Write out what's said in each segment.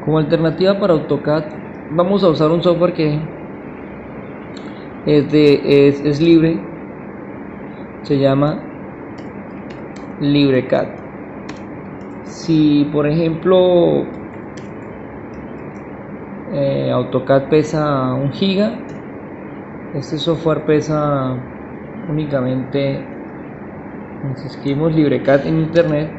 Como alternativa para AutoCAD vamos a usar un software que es libre, se llama LibreCAD. Si por ejemplo AutoCAD pesa 1 giga, este software pesa únicamente, si escribimos LibreCAD en internet,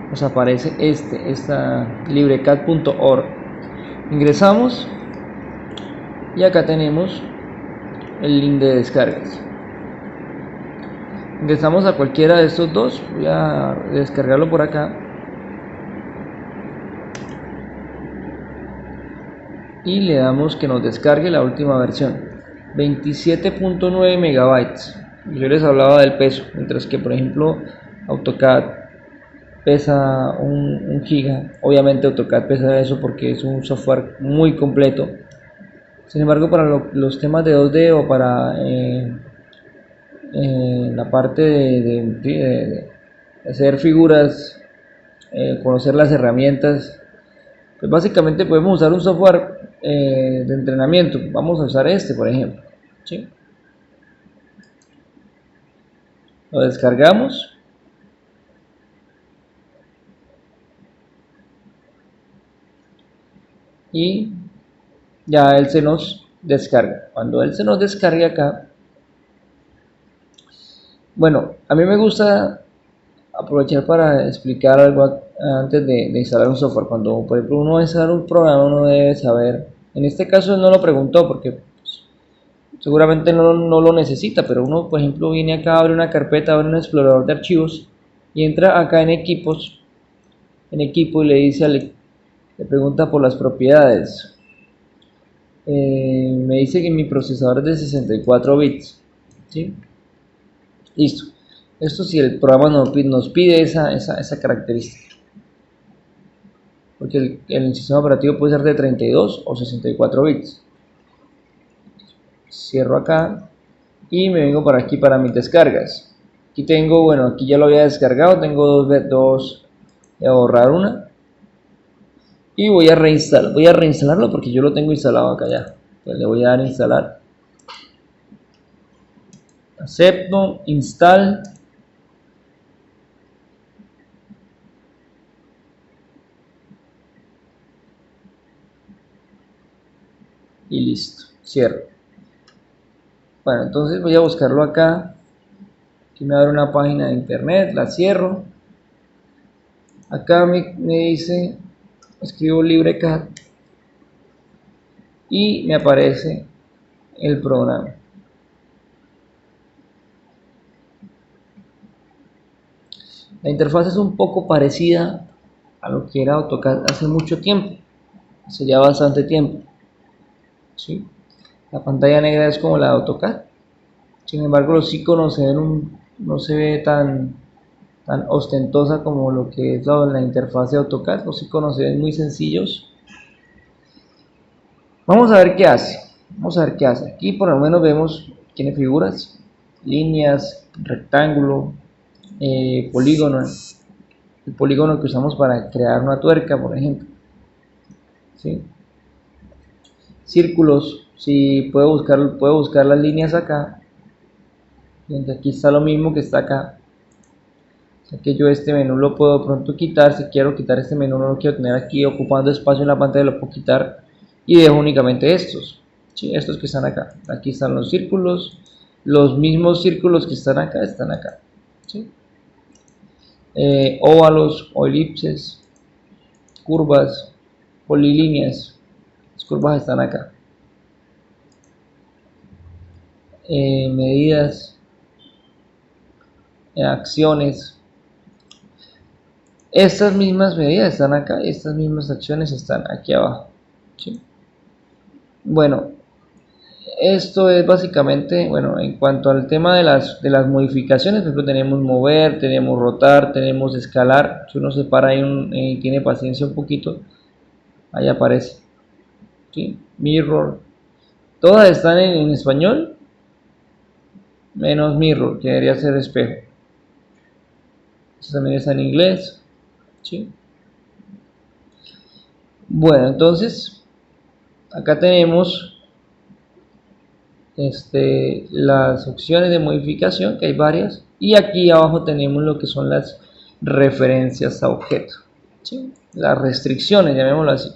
nos aparece esta librecad.org. Ingresamos y acá tenemos el link de descargas. Ingresamos a cualquiera de estos dos, voy a descargarlo por acá y le damos que nos descargue la última versión, 27.9 megabytes. Yo les hablaba del peso, mientras que por ejemplo AutoCAD pesa 1 giga. Obviamente AutoCAD pesa eso porque es un software muy completo. Sin embargo, para los temas de 2D o para la parte de hacer figuras, conocer las herramientas, pues básicamente podemos usar un software de entrenamiento. Vamos a usar este, por ejemplo, ¿sí? Lo descargamos y ya él se nos descarga. Cuando él se nos descargue acá, bueno, a mí me gusta aprovechar para explicar algo antes de instalar un software. Cuando por ejemplo uno va a instalar un programa, uno debe saber, en este caso él no lo preguntó porque pues, seguramente no lo necesita, pero uno por ejemplo viene acá, abre una carpeta, abre un explorador de archivos y entra acá en equipos, en equipo, y le dice le pregunta por las propiedades. Me dice que mi procesador es de 64 bits, ¿sí? Listo. Esto si el programa nos pide esa característica, porque el sistema operativo puede ser de 32 o 64 bits. Cierro acá y me vengo para aquí para mis descargas. Aquí tengo, bueno, aquí ya lo había descargado, tengo dos, voy a borrar una y voy a reinstalarlo porque yo lo tengo instalado acá ya. Entonces le voy a dar a instalar, acepto, install, y listo, cierro. Bueno, entonces voy a buscarlo acá. Aquí me abre una página de internet, la cierro. Acá me dice, escribo LibreCAD y me aparece el programa. La interfaz es un poco parecida a lo que era AutoCAD hace mucho tiempo, hace ya bastante tiempo, ¿sí? La pantalla negra es como la de AutoCAD, sin embargo los iconos no se ve tan ostentosa como lo que es la interfaz de AutoCAD. Los iconos se ven muy sencillos. Vamos a ver qué hace. Vamos a ver qué hace. Aquí por lo menos vemos, tiene figuras, líneas, rectángulo, polígono. El polígono que usamos para crear una tuerca, por ejemplo. ¿Sí? Círculos, si puedo buscar las líneas acá. Y aquí está lo mismo que está acá. O sea que yo este menú lo puedo pronto quitar. Si quiero quitar este menú, no lo quiero tener aquí ocupando espacio en la pantalla, lo puedo quitar y dejo únicamente estos, ¿sí? Estos que están acá. Aquí están los círculos, los mismos círculos que están acá, ¿sí? Óvalos o elipses, curvas, polilíneas, las curvas están acá. Medidas, acciones. Estas mismas medidas están acá y estas mismas acciones están aquí abajo, ¿sí? Bueno, esto es básicamente, bueno, en cuanto al tema de las modificaciones. Por ejemplo, tenemos mover, tenemos rotar, tenemos escalar. Si uno se para ahí y tiene paciencia un poquito, ahí aparece, ¿sí? Mirror. Todas están en español, menos mirror, que debería ser espejo. Esto también está en inglés, ¿sí? Bueno, entonces acá tenemos las opciones de modificación, que hay varias, y aquí abajo tenemos lo que son las referencias a objeto, ¿sí? Las restricciones, llamémoslo así.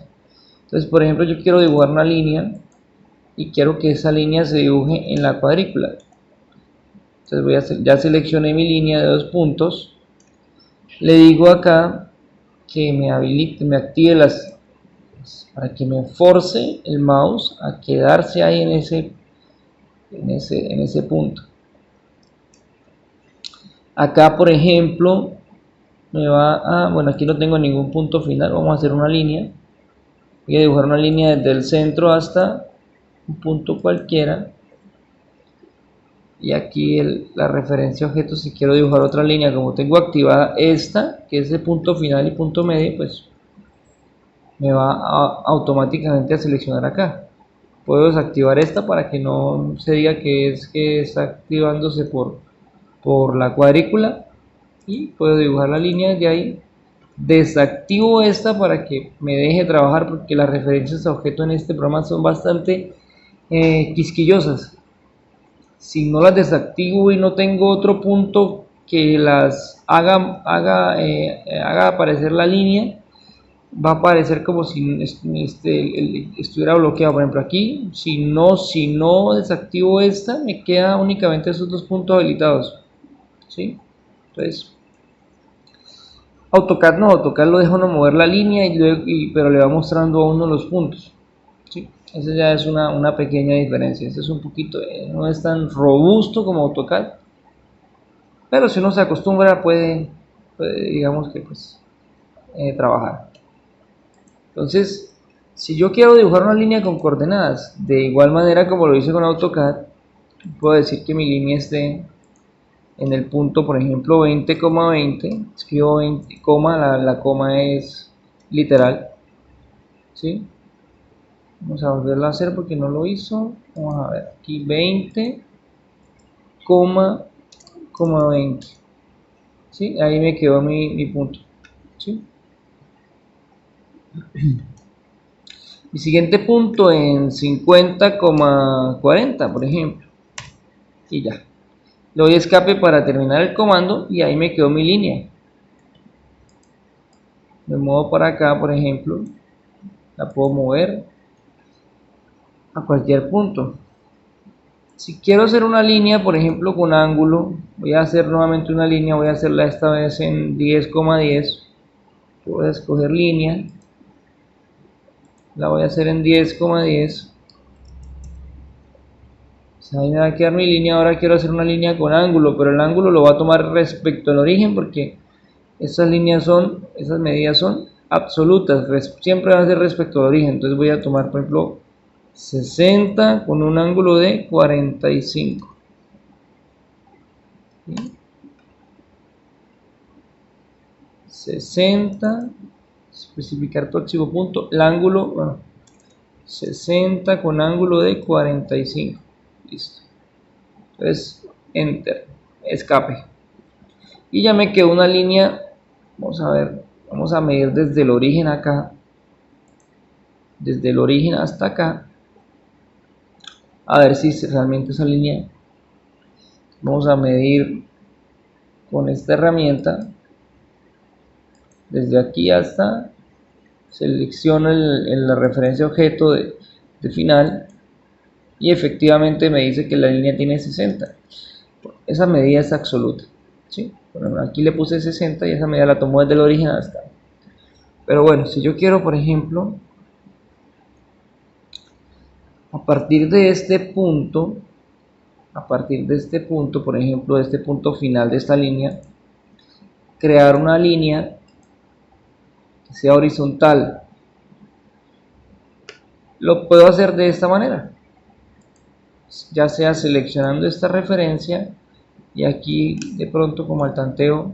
Entonces, por ejemplo, yo quiero dibujar una línea y quiero que esa línea se dibuje en la cuadrícula. Entonces voy a hacer, ya seleccioné mi línea de 2 puntos, le digo acá que me habilite, me active para que me force el mouse a quedarse ahí en ese punto. Acá, por ejemplo, me va a, bueno, aquí no tengo ningún punto final, vamos a hacer una línea. Voy a dibujar una línea desde el centro hasta un punto cualquiera. Y aquí la referencia objeto, si quiero dibujar otra línea, como tengo activada esta, que es el punto final y punto medio, pues me va automáticamente a seleccionar acá. Puedo desactivar esta para que no se diga que está activándose por la cuadrícula, y puedo dibujar la línea de ahí. Desactivo esta para que me deje trabajar, porque las referencias a objeto en este programa son bastante quisquillosas. Si no las desactivo y no tengo otro punto que las haga aparecer la línea, va a aparecer como si estuviera bloqueado. Por ejemplo, aquí, si no desactivo esta, me queda únicamente esos dos puntos habilitados, ¿sí? Entonces, AutoCAD no, AutoCAD lo deja uno mover la línea pero le va mostrando a uno los puntos, ¿sí? Esa ya es una pequeña diferencia. Este es un poquito, no es tan robusto como AutoCAD, pero si uno se acostumbra puede digamos que pues trabajar. Entonces, si yo quiero dibujar una línea con coordenadas, de igual manera como lo hice con AutoCAD, puedo decir que mi línea esté en el punto, por ejemplo, 20,20, escribo 20, la coma es literal, ¿sí? Vamos a volverlo a hacer porque no lo hizo. Vamos a ver, aquí 20,20, ¿sí? Ahí me quedó mi punto, ¿sí? Mi siguiente punto en 50,40, por ejemplo, y ya. Le doy escape para terminar el comando y ahí me quedó mi línea. Me muevo para acá, por ejemplo, la puedo mover a cualquier punto. Si quiero hacer una línea, por ejemplo, con ángulo, voy a hacer nuevamente una línea, voy a hacerla esta vez en 10,10. Voy a escoger línea, la voy a hacer en 10,10. Ahí me va a quedar mi línea. Ahora quiero hacer una línea con ángulo, pero el ángulo lo va a tomar respecto al origen, porque esas medidas son absolutas, siempre van a ser respecto al origen. Entonces voy a tomar, por ejemplo, 60 con un ángulo de 45. ¿Sí? 60, especificar próximo punto, el ángulo, bueno, 60 con ángulo de 45. Listo. Entonces, enter, escape. Y ya me quedó una línea. Vamos a ver, vamos a medir desde el origen acá, desde el origen hasta acá, a ver si realmente esa línea. Vamos a medir con esta herramienta desde aquí hasta, selecciono la referencia objeto de final, y efectivamente me dice que la línea tiene 60. Esa medida es absoluta, ¿sí? Bueno, aquí le puse 60 y esa medida la tomó desde el origen hasta. Pero bueno, si yo quiero, por ejemplo, a partir de este punto, por ejemplo, de este punto final de esta línea, crear una línea que sea horizontal, lo puedo hacer de esta manera, ya sea seleccionando esta referencia y aquí de pronto como al tanteo,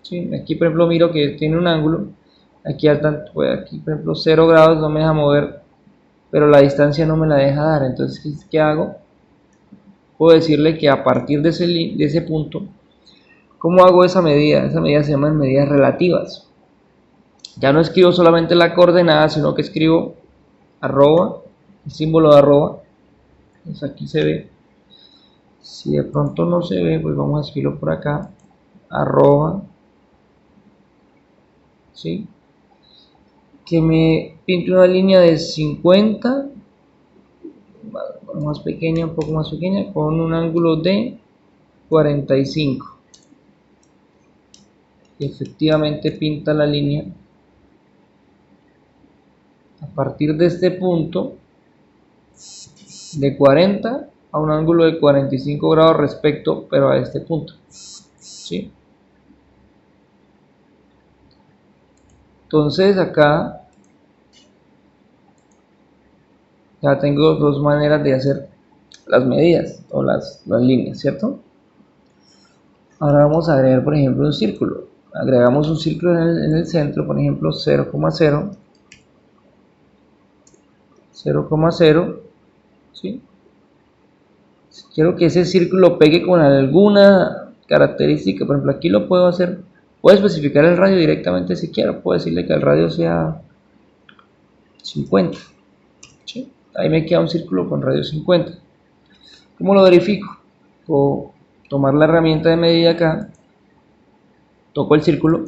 ¿sí? Aquí por ejemplo miro que tiene un ángulo, aquí por ejemplo 0 grados no me deja mover, pero la distancia no me la deja dar. Entonces, ¿qué hago? Puedo decirle que a partir de ese punto, ¿cómo hago esa medida? Esa medida se llaman medidas relativas. Ya no escribo solamente la coordenada, sino que escribo arroba, el símbolo de arroba. Entonces aquí se ve. Si de pronto no se ve, pues vamos a escribirlo por acá. Arroba. ¿Sí? Que me pinte una línea de 50, más pequeña, un poco más pequeña, con un ángulo de 45. Y efectivamente pinta la línea a partir de este punto de 40 a un ángulo de 45 grados respecto, pero a este punto. ¿Sí? Entonces acá ya tengo dos maneras de hacer las medidas o las líneas, ¿cierto? Ahora vamos a agregar, por ejemplo, un círculo. Agregamos un círculo en el centro, por ejemplo, 0,0, 0,0, ¿sí? Si quiero que ese círculo pegue con alguna característica, por ejemplo, aquí lo puedo hacer, puedo especificar el radio directamente si quiero, puedo decirle que el radio sea 50, ¿sí? Ahí me queda un círculo con radio 50. ¿Cómo lo verifico? Puedo tomar la herramienta de medida acá, toco el círculo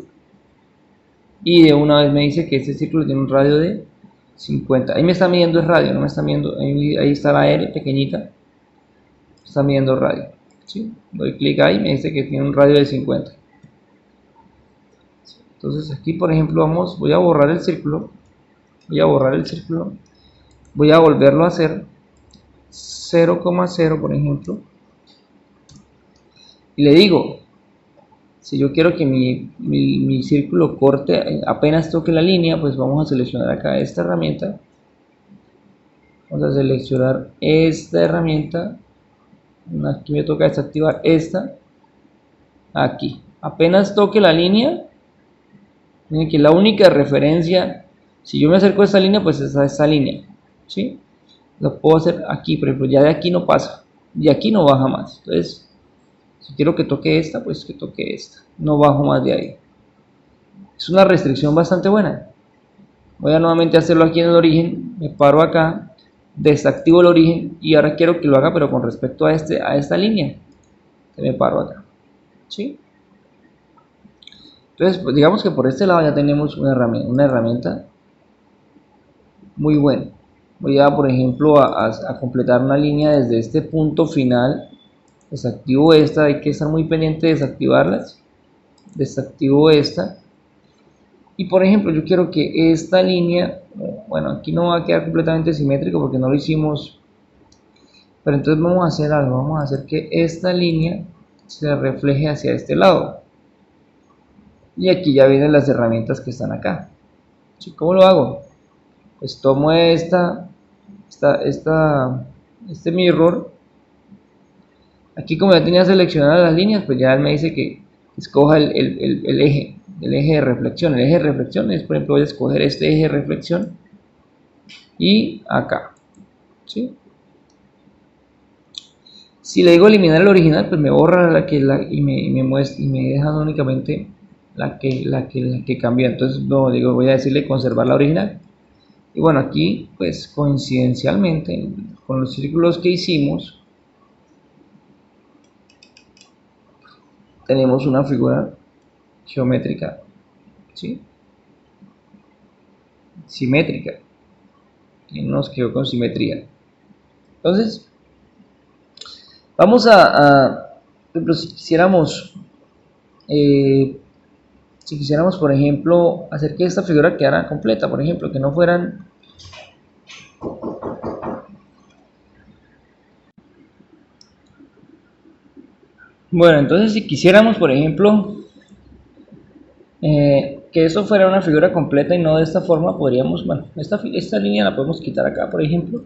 y de una vez me dice que este círculo tiene un radio de 50. Ahí me está midiendo el radio, no me está midiendo, ahí está la R pequeñita, está midiendo el radio. ¿Sí? Doy clic ahí y me dice que tiene un radio de 50. Entonces aquí, por ejemplo, voy a borrar el círculo, voy a volverlo a hacer 0,0, por ejemplo, y le digo, si yo quiero que mi círculo corte apenas toque la línea, pues vamos a seleccionar acá esta herramienta. Vamos a seleccionar esta herramienta. Aquí me toca desactivar esta. Aquí. Apenas toque la línea. Miren que la única referencia, si yo me acerco a esta línea, pues es a esta línea. ¿Sí? Lo puedo hacer aquí, por ejemplo, ya de aquí no pasa. De aquí no baja más. Entonces, si quiero que toque esta, pues que toque esta. No bajo más de ahí. Es una restricción bastante buena. Voy a nuevamente hacerlo aquí en el origen. Me paro acá. Desactivo el origen. Y ahora quiero que lo haga, pero con respecto a esta línea. Me paro acá. ¿Sí? Entonces, pues digamos que por este lado ya tenemos una herramienta muy buena. Voy a, por ejemplo, a completar una línea desde este punto final. Desactivo esta, hay que estar muy pendiente de desactivarlas. Desactivo esta. Y por ejemplo, yo quiero que esta línea, bueno, aquí no va a quedar completamente simétrico porque no lo hicimos. Pero entonces vamos a hacer algo, vamos a hacer que esta línea se refleje hacia este lado. Y aquí ya vienen las herramientas que están acá. ¿Sí? ¿Cómo lo hago? Pues tomo este mirror. Aquí como ya tenía seleccionadas las líneas, pues ya él me dice que escoja el eje de reflexión. El eje de reflexión es, por ejemplo, voy a escoger este eje de reflexión y acá. ¿Sí? Si le digo eliminar el original, pues me borra y me deja únicamente la que cambió. Entonces no, digo, voy a decirle conservar la original. Y bueno, aquí pues coincidencialmente con los círculos que hicimos tenemos una figura geométrica, ¿sí? Simétrica, que nos quedó con simetría. Entonces vamos por ejemplo, si quisiéramos, por ejemplo, hacer que esta figura quedara completa, por ejemplo, que no fueran bueno, entonces si quisiéramos, por ejemplo, que eso fuera una figura completa y no de esta forma, podríamos, bueno, esta línea la podemos quitar acá, por ejemplo,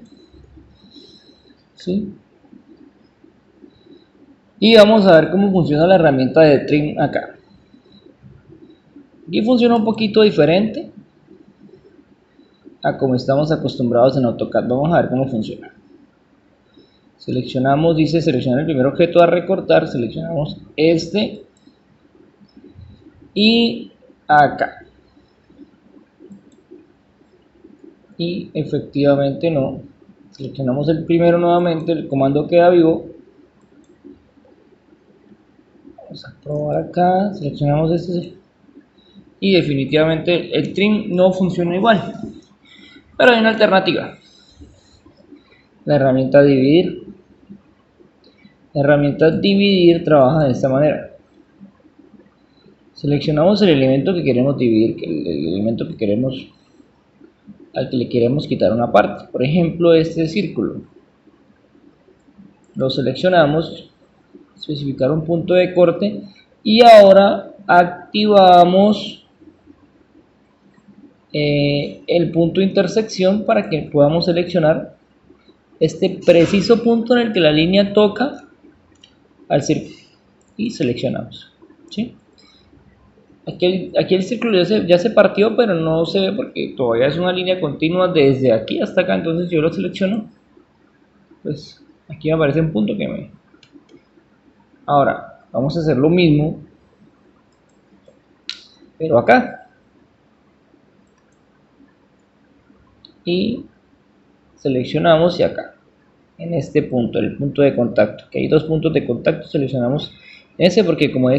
¿sí? Y vamos a ver cómo funciona la herramienta de trim acá. Aquí funciona un poquito diferente a como estamos acostumbrados en AutoCAD. Vamos a ver cómo funciona. Seleccionamos, dice seleccionar el primer objeto a recortar, seleccionamos este y acá. y efectivamente no. Seleccionamos el primero nuevamente, el comando queda vivo. Vamos a probar acá, seleccionamos este y definitivamente el trim no funciona igual, pero hay una alternativa. La herramienta dividir. La herramienta dividir trabaja de esta manera. Seleccionamos el elemento que queremos dividir, el elemento que queremos, al que le queremos quitar una parte. Por ejemplo, este círculo. Lo seleccionamos, especificar un punto de corte y ahora activamos el punto de intersección para que podamos seleccionar este preciso punto en el que la línea toca al círculo y seleccionamos, ¿sí? Aquí el círculo ya se partió, pero no se ve porque todavía es una línea continua desde aquí hasta acá. Entonces yo lo selecciono, pues aquí me aparece un punto que me... Ahora vamos a hacer lo mismo, pero acá, y seleccionamos y acá en este punto, el punto de contacto, que hay dos puntos de contacto, seleccionamos ese porque como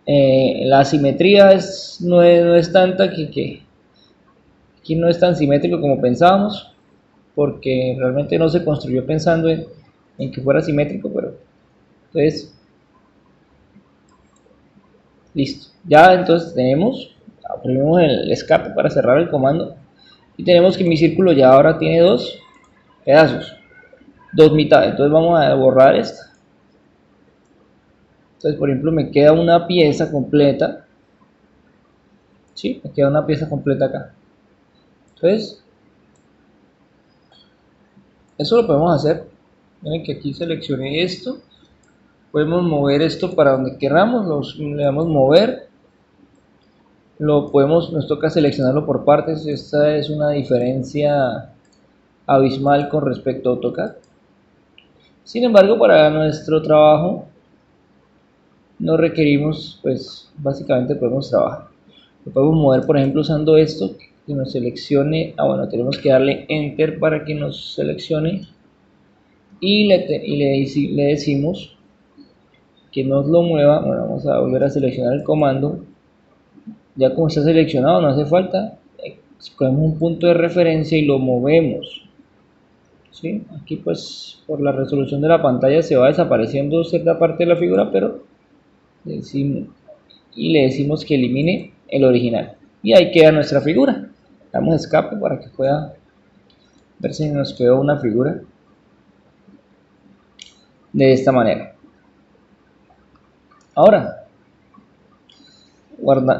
la simetría no es tanta que aquí no es tan simétrico como pensábamos, porque realmente no se construyó pensando en que fuera simétrico, pero entonces listo. Ya entonces oprimimos el escape para cerrar el comando y tenemos que mi círculo ya ahora tiene dos pedazos, dos mitades. Entonces vamos a borrar esta. Entonces, por ejemplo, me queda una pieza completa. Sí, me queda una pieza completa acá. Entonces, eso lo podemos hacer. Miren que aquí seleccioné esto. Podemos mover esto para donde queramos. Le damos mover. Nos toca seleccionarlo por partes. Esta es una diferencia abismal con respecto a AutoCAD. Sin embargo, para nuestro trabajo no requerimos, pues básicamente podemos trabajar. Lo podemos mover, por ejemplo, usando esto, que nos seleccione. Bueno, tenemos que darle Enter para que nos seleccione y le decimos que nos lo mueva. Bueno, vamos a volver a seleccionar el comando. Ya como está seleccionado, no hace falta. Escogemos un punto de referencia y lo movemos. ¿Sí? Aquí pues por la resolución de la pantalla se va desapareciendo cierta parte de la figura, pero le decimos que elimine el original y ahí queda nuestra figura. Damos escape para que pueda ver si nos quedó una figura de esta manera. Ahora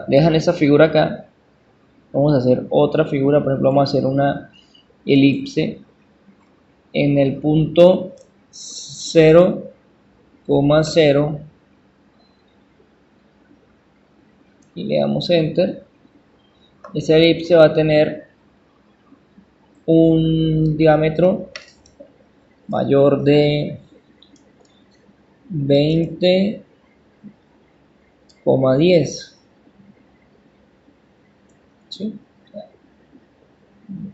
dejan esa figura acá. Vamos a hacer otra figura, por ejemplo vamos a hacer una elipse en el punto 0,0 y le damos enter. Esa elipse va a tener un diámetro mayor de 20,10, ¿sí?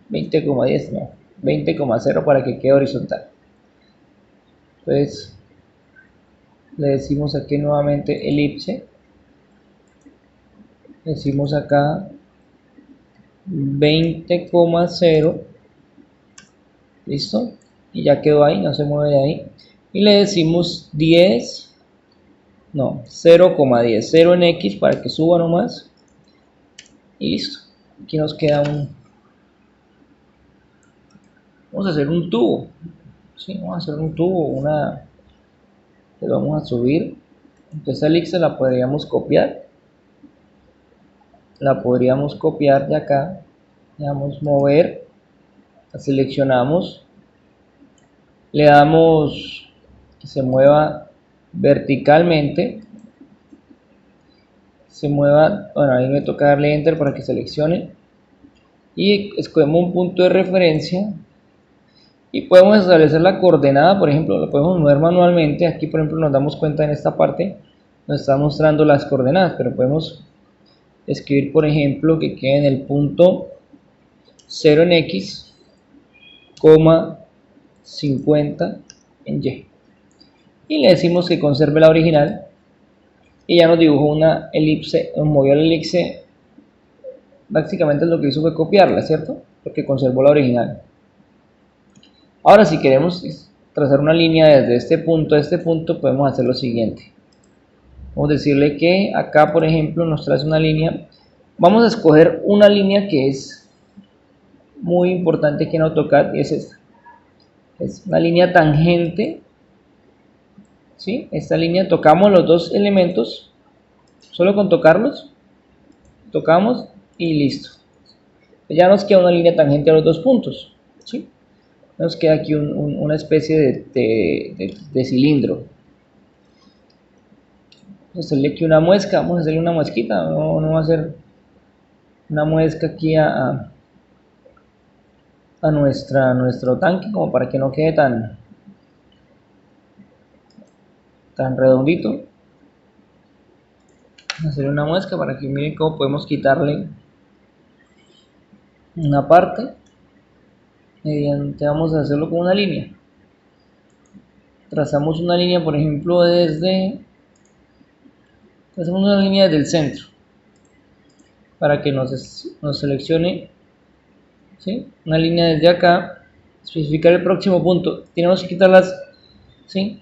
20,10 no, 20,0 para que quede horizontal. Entonces le decimos aquí nuevamente elipse, decimos acá 20,0, listo, y ya quedó ahí, no se mueve de ahí, y le decimos 10, no, 0,10, 0 en X para que suba nomás, y listo. Aquí nos queda vamos a hacer un tubo, ¿sí? Vamos a hacer un tubo, le vamos a subir. Entonces esa elipse la podríamos copiar de acá, le damos mover, la seleccionamos, le damos que se mueva verticalmente, bueno, ahí me toca darle enter para que seleccione y escogemos un punto de referencia y podemos establecer la coordenada. Por ejemplo, lo podemos mover manualmente. Aquí por ejemplo nos damos cuenta en esta parte nos está mostrando las coordenadas, pero podemos escribir por ejemplo que quede en el punto 0 en X, coma 50 en Y. Y le decimos que conserve la original. Y ya nos dibujó una elipse, nos movió la elipse. Básicamente lo que hizo fue copiarla, ¿cierto? Porque conservó la original. Ahora, si queremos trazar una línea desde este punto a este punto, podemos hacer lo siguiente. Vamos a decirle que acá, por ejemplo, nos trace una línea. Vamos a escoger una línea que es muy importante aquí en AutoCAD y es esta. Es una línea tangente. ¿Sí? Esta línea, tocamos los dos elementos. Solo con tocarlos, tocamos y listo. Ya nos queda una línea tangente a los dos puntos. ¿Sí? Nos queda aquí una especie de cilindro. Vamos a hacerle aquí una muesca, vamos a hacerle una muesquita, no va a ser una muesca aquí a nuestro tanque, como para que no quede tan redondito. Vamos a hacerle una muesca para que miren cómo podemos quitarle una parte. Mediante, vamos a hacerlo con una línea. Trazamos una línea, por ejemplo, trazamos una línea desde el centro para que nos seleccione, ¿sí? Una línea desde acá, especificar el próximo punto. Tenemos que quitarlas, ¿sí?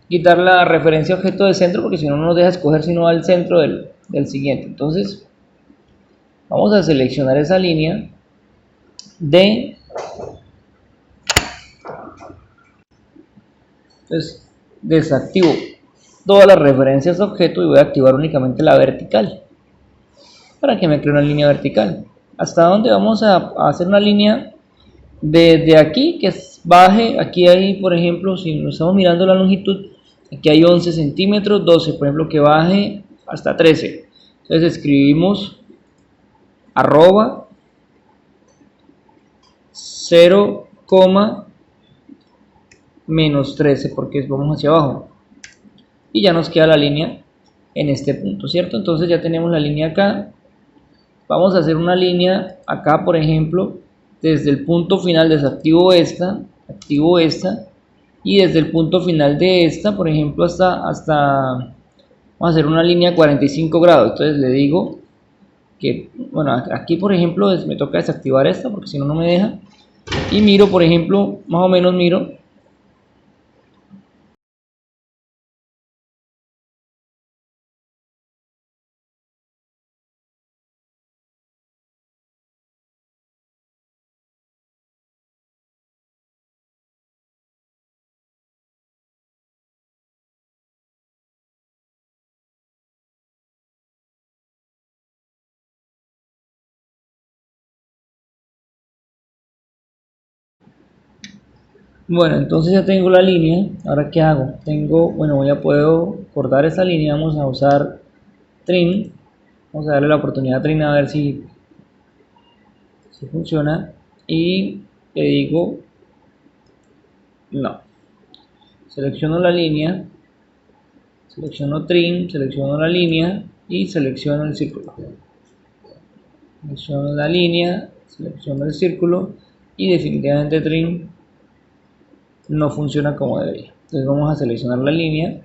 Quitar la referencia objeto de centro porque si no nos deja escoger sino al centro del siguiente. Entonces vamos a seleccionar esa línea de Entonces desactivo todas las referencias de objeto y voy a activar únicamente la vertical para que me cree una línea vertical. ¿Hasta dónde vamos a hacer una línea? Desde aquí, que baje, aquí hay, por ejemplo, si nos estamos mirando la longitud, aquí hay 11 centímetros, 12, por ejemplo, que baje hasta 13. Entonces escribimos arroba 0, menos 13, porque vamos hacia abajo. Y ya nos queda la línea en este punto, ¿cierto? Entonces ya tenemos la línea acá. Vamos a hacer una línea acá, por ejemplo, desde el punto final desactivo esta, activo esta, y desde el punto final de esta, por ejemplo, vamos a hacer una línea 45 grados. Entonces le digo que, bueno, aquí por ejemplo me toca desactivar esta porque si no, no me deja. Y miro, por ejemplo, más o menos miro. Bueno, entonces ya tengo la línea. Ahora, ¿qué hago? Bueno, puedo cortar esa línea. Vamos a usar trim. Vamos a darle la oportunidad a trim a ver si funciona. Y le digo no. Selecciono la línea. Selecciono trim. Selecciono la línea. Y selecciono el círculo. Selecciono la línea. Selecciono el círculo. Y definitivamente trim no funciona como debería. Entonces vamos a seleccionar la línea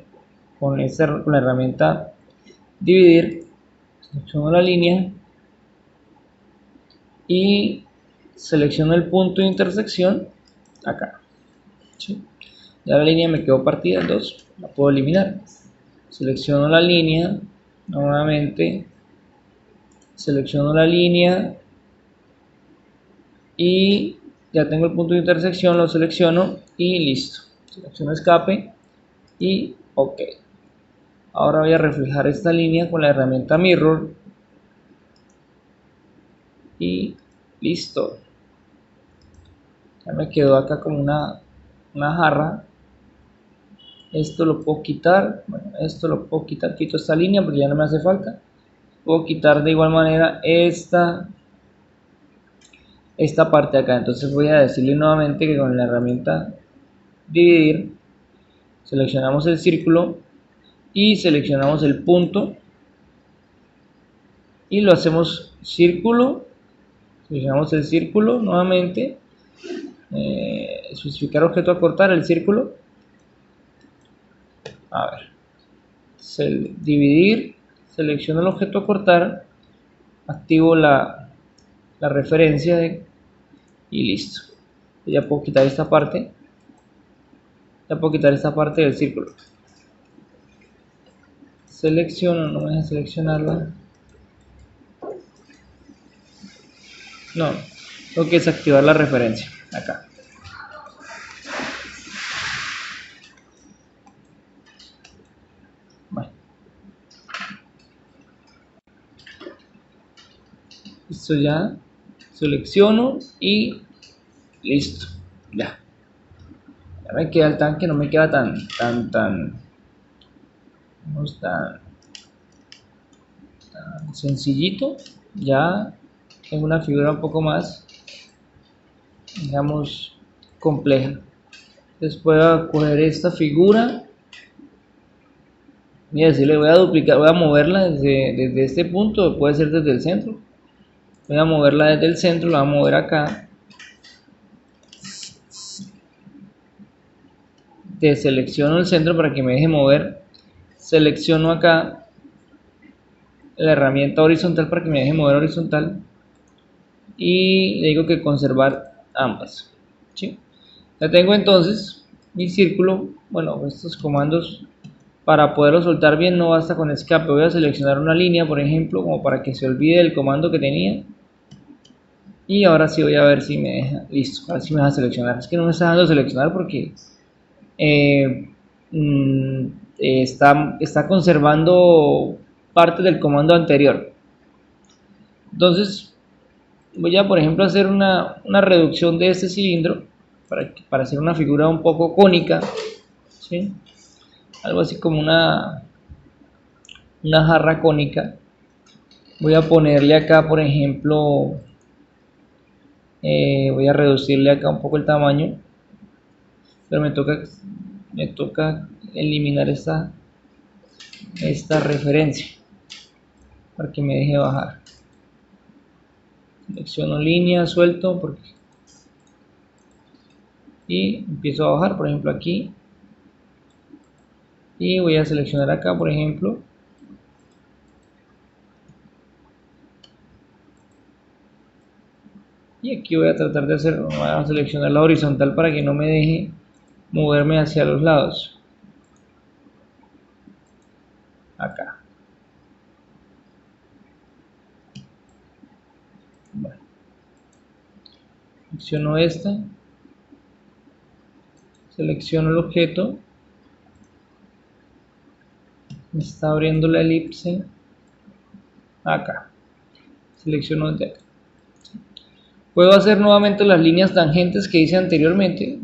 con la herramienta dividir. Selecciono la línea y selecciono el punto de intersección acá. ¿Sí? Ya la línea me quedó partida en dos, la puedo eliminar. Selecciono la línea nuevamente, selecciono la línea y ya tengo el punto de intersección, lo selecciono y listo. Selecciono escape y ok. Ahora voy a reflejar esta línea con la herramienta mirror y listo. Ya me quedó acá como una jarra. Esto lo puedo quitar, bueno, esto lo puedo quitar, quito esta línea porque ya no me hace falta. Puedo quitar de igual manera esta parte de acá. Entonces voy a decirle nuevamente que con la herramienta dividir seleccionamos el círculo y seleccionamos el punto y lo hacemos círculo, Seleccionamos el círculo nuevamente, especificar objeto a cortar, el círculo, a ver, dividir, selecciono el objeto a cortar, activo la referencia y listo. Ya puedo quitar esta parte, del círculo. Selecciono, no me deja seleccionarla. No, tengo que desactivar la referencia acá. Bueno. Listo, ya selecciono y listo, ya me queda el tanque, no me queda tan sencillito. Ya tengo una figura un poco más, digamos, compleja. Después voy a coger esta figura y decirle, voy a duplicar, voy a moverla desde este punto, puede ser desde el centro. Voy a moverla desde el centro, la voy a mover acá. Deselecciono el centro para que me deje mover. Selecciono acá la herramienta horizontal para que me deje mover horizontal. Y le digo que conservar ambas. ¿Sí? Ya tengo entonces mi círculo. Bueno, estos comandos para poderlo soltar bien no basta con escape. Voy a seleccionar una línea, por ejemplo, como para que se olvide el comando que tenía. Y ahora sí voy a ver si me deja. Listo, ahora sí me deja seleccionar. Es que no me está dejando seleccionar porque está conservando parte del comando anterior. Entonces voy a, por ejemplo, hacer una reducción de este cilindro para hacer una figura un poco cónica, ¿sí? Algo así como una jarra cónica. Voy a ponerle acá, por ejemplo, voy a reducirle acá un poco el tamaño, pero me toca eliminar esta referencia para que me deje bajar. Selecciono línea, suelto y empiezo a bajar, por ejemplo aquí, y voy a seleccionar acá, por ejemplo, y aquí voy a tratar de voy a seleccionar la horizontal para que no me deje moverme hacia los lados. Acá. Bueno. Selecciono esta. Selecciono el objeto. Me está abriendo la elipse. Acá. Selecciono de acá. Puedo hacer nuevamente las líneas tangentes que hice anteriormente.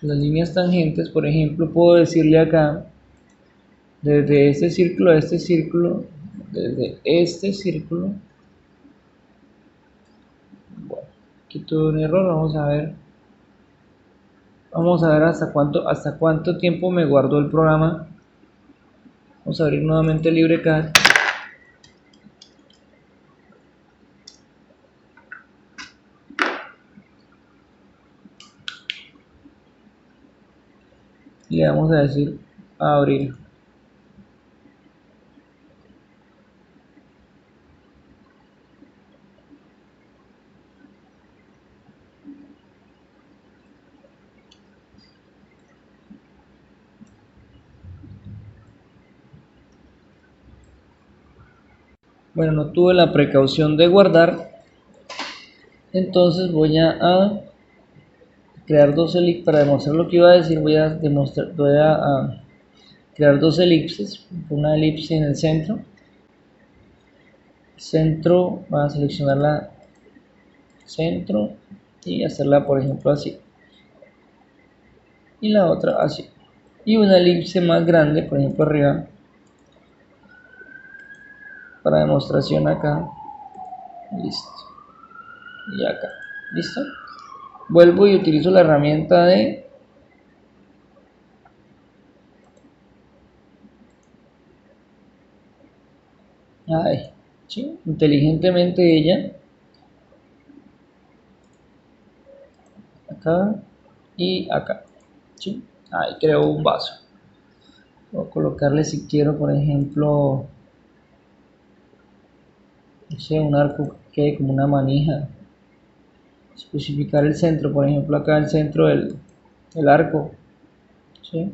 Las líneas tangentes, por ejemplo, puedo decirle acá, desde este círculo a este círculo, desde este círculo. Bueno, aquí tuve un error, vamos a ver. Vamos a ver hasta cuánto tiempo me guardó el programa. Vamos a abrir nuevamente LibreCAD. Y le vamos a decir a abrir. Bueno, no tuve la precaución de guardar. Entonces voy a crear dos elipses. Para demostrar lo que iba a decir, voy a crear dos elipses. Una elipse en el centro. Voy a seleccionar la centro y hacerla, por ejemplo, así. Y la otra así. Y una elipse más grande, por ejemplo, arriba. Para demostración acá. Listo. Y acá. ¿Listo? Vuelvo y utilizo la herramienta de ahí, ¿sí? inteligentemente ella, acá y acá, ¿sí? Ahí creo un vaso. Voy a colocarle, si quiero, por ejemplo, no sé, un arco que quede como una manija. Especificar el centro, por ejemplo, acá el centro del arco, ¿sí?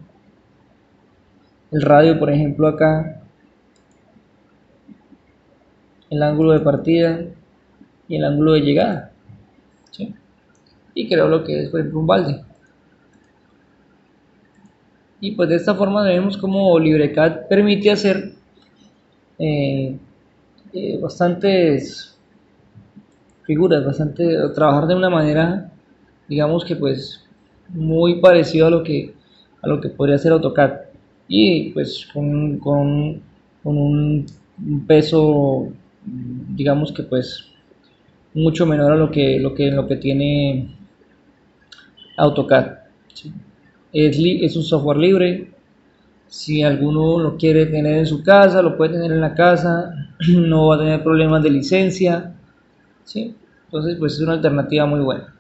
El radio, por ejemplo, acá, el ángulo de partida y el ángulo de llegada, ¿sí? Y creo lo que es, por ejemplo, un balde. Y pues de esta forma vemos como LibreCAD permite hacer eh, bastantes figuras, trabajar de una manera, digamos que pues muy parecido a lo que podría ser AutoCAD. Y pues con un peso, digamos que pues mucho menor a lo que tiene AutoCAD. ¿Sí? Es un software libre. Si alguno lo quiere tener en su casa, lo puede tener en la casa, no va a tener problemas de licencia, ¿sí? Entonces, pues es una alternativa muy buena.